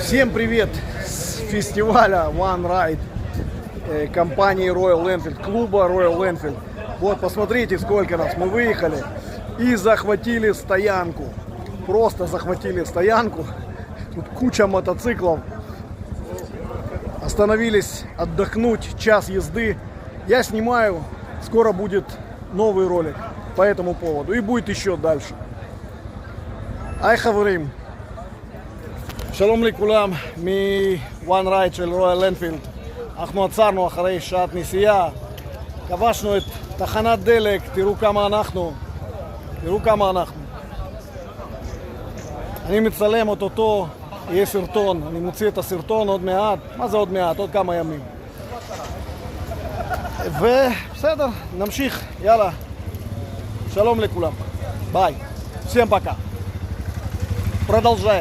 Всем привет с фестиваля One Ride компании Royal Enfield, клуба Royal Enfield. Вот посмотрите, сколько нас. Мы выехали и захватили стоянку. Просто захватили стоянку. Тут куча мотоциклов. Остановились отдохнуть, час езды. Я снимаю, скоро будет новый ролик по этому поводу. И будет еще дальше. היי חברים, שלום לכולם מ-One Ride של רויאל אנפילד. אנחנו עצרנו אחרי שעת נסיעה, כבשנו את תחנת דלק, תראו כמה אנחנו. אני מצלם אותו, יהיה סרטון, אני מוציא את הסרטון עוד מעט. מה זה עוד מעט? עוד כמה ימים. ובסדר, נמשיך, יאללה. שלום לכולם, ביי, всем пока. Продолжаем.